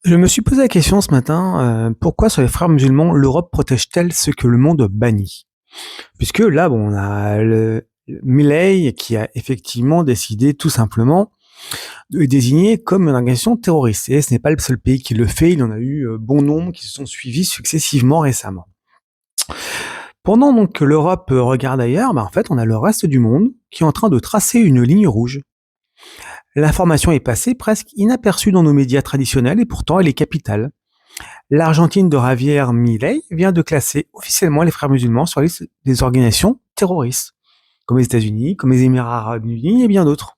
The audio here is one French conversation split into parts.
Je me suis posé la question ce matin, pourquoi sur les frères musulmans, l'Europe protège-t-elle ce que le monde bannit? Puisque là, bon, on a le Milei qui a effectivement décidé tout simplement de les désigner comme une organisation terroriste. Et ce n'est pas le seul pays qui le fait, il y en a eu bon nombre qui se sont suivis successivement récemment. Pendant donc que l'Europe regarde ailleurs, en fait, on a le reste du monde qui est en train de tracer une ligne rouge. L'information est passée presque inaperçue dans nos médias traditionnels et pourtant elle est capitale. L'Argentine de Javier Milei vient de classer officiellement les frères musulmans sur la liste des organisations terroristes, comme les États-Unis, comme les Émirats arabes unis et bien d'autres.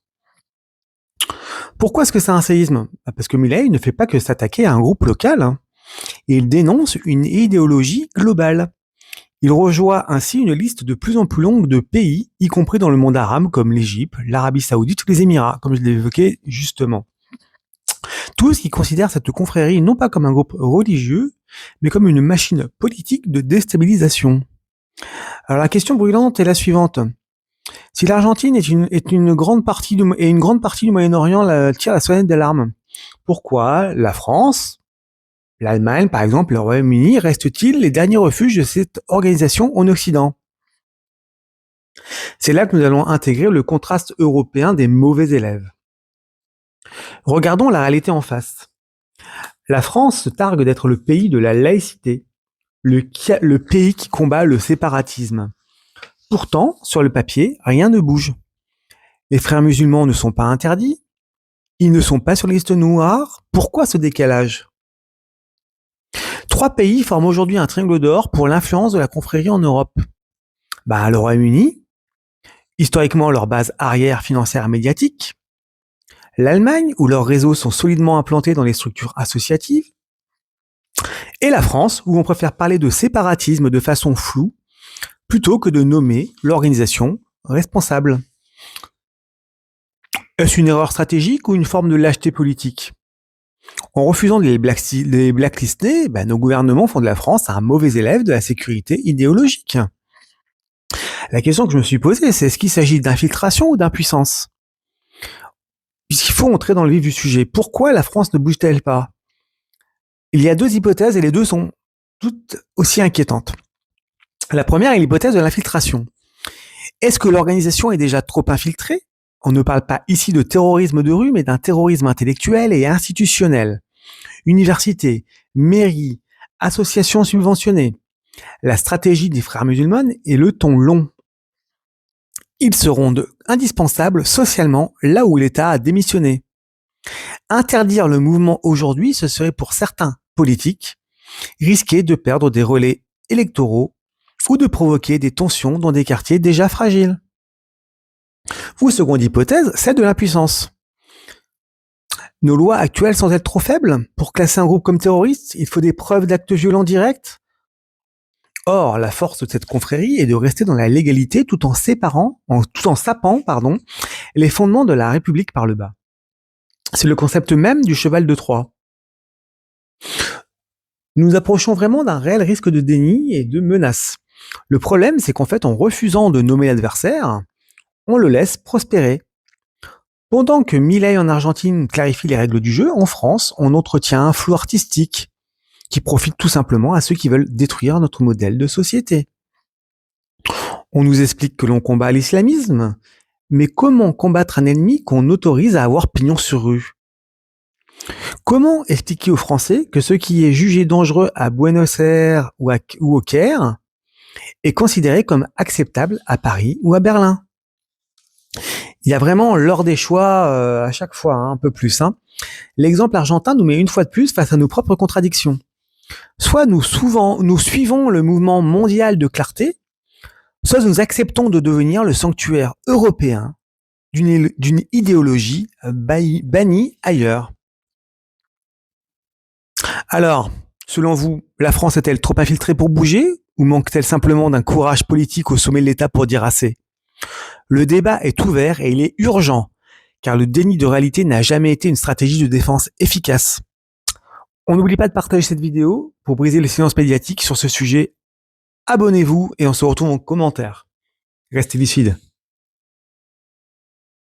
Pourquoi est-ce que c'est un séisme? Parce que Milei ne fait pas que s'attaquer à un groupe local, hein. Il dénonce une idéologie globale. Il rejoint ainsi une liste de plus en plus longue de pays, y compris dans le monde arabe, comme l'Égypte, l'Arabie saoudite ou les Émirats, comme je l'ai évoqué justement. Tous qui considèrent cette confrérie non pas comme un groupe religieux, mais comme une machine politique de déstabilisation. Alors la question brûlante est la suivante. Si l'Argentine est une grande partie du Moyen-Orient tire la sonnette d'alarme, pourquoi la France, l'Allemagne par exemple, le Royaume-Uni restent-ils les derniers refuges de cette organisation en Occident? C'est là que nous allons intégrer le contraste européen des mauvais élèves. Regardons la réalité en face. La France se targue d'être le pays de la laïcité, le pays qui combat le séparatisme. Pourtant, sur le papier, rien ne bouge. Les frères musulmans ne sont pas interdits, ils ne sont pas sur la liste noire. Pourquoi ce décalage? Trois pays forment aujourd'hui un triangle d'or pour l'influence de la confrérie en Europe. Le Royaume-Uni, historiquement leur base arrière financière et médiatique. L'Allemagne, où leurs réseaux sont solidement implantés dans les structures associatives. Et la France, où on préfère parler de séparatisme de façon floue, plutôt que de nommer l'organisation responsable. Est-ce une erreur stratégique ou une forme de lâcheté politique? En refusant de les blacklister, nos gouvernements font de la France un mauvais élève de la sécurité idéologique. La question que je me suis posée, c'est est-ce qu'il s'agit d'infiltration ou d'impuissance? Puisqu'il faut entrer dans le vif du sujet. Pourquoi la France ne bouge-t-elle pas? Il y a deux hypothèses et les deux sont toutes aussi inquiétantes. La première est l'hypothèse de l'infiltration. Est-ce que l'organisation est déjà trop infiltrée? On ne parle pas ici de terrorisme de rue, mais d'un terrorisme intellectuel et institutionnel. Universités, mairies, associations subventionnées. La stratégie des frères musulmans est le ton long. Ils seront indispensables socialement là où l'État a démissionné. Interdire le mouvement aujourd'hui, ce serait pour certains politiques risquer de perdre des relais électoraux ou de provoquer des tensions dans des quartiers déjà fragiles. Ou seconde hypothèse, celle de l'impuissance. Nos lois actuelles sont elles trop faibles? Pour classer un groupe comme terroriste, il faut des preuves d'actes violents directs. Or, la force de cette confrérie est de rester dans la légalité tout en sapant, les fondements de la République par le bas. C'est le concept même du cheval de Troie. Nous approchons vraiment d'un réel risque de déni et de menace. Le problème, c'est qu'en fait, en refusant de nommer l'adversaire, on le laisse prospérer. Pendant que Milei en Argentine clarifie les règles du jeu, en France, on entretient un flou artistique qui profite tout simplement à ceux qui veulent détruire notre modèle de société. On nous explique que l'on combat l'islamisme, mais comment combattre un ennemi qu'on autorise à avoir pignon sur rue? Comment expliquer aux Français que ce qui est jugé dangereux à Buenos Aires ou au Caire est considéré comme acceptable à Paris ou à Berlin? Il y a vraiment l'or des choix à chaque fois, un peu plus. L'exemple argentin nous met une fois de plus face à nos propres contradictions. Soit nous suivons le mouvement mondial de clarté, soit nous acceptons de devenir le sanctuaire européen d'une idéologie bannie ailleurs. Alors, selon vous, la France est-elle trop infiltrée pour bouger ou manque-t-elle simplement d'un courage politique au sommet de l'État pour dire assez? Le débat est ouvert et il est urgent, car le déni de réalité n'a jamais été une stratégie de défense efficace. On n'oublie pas de partager cette vidéo pour briser le silence médiatique sur ce sujet. Abonnez-vous et on se retrouve en commentaire. Restez lucides.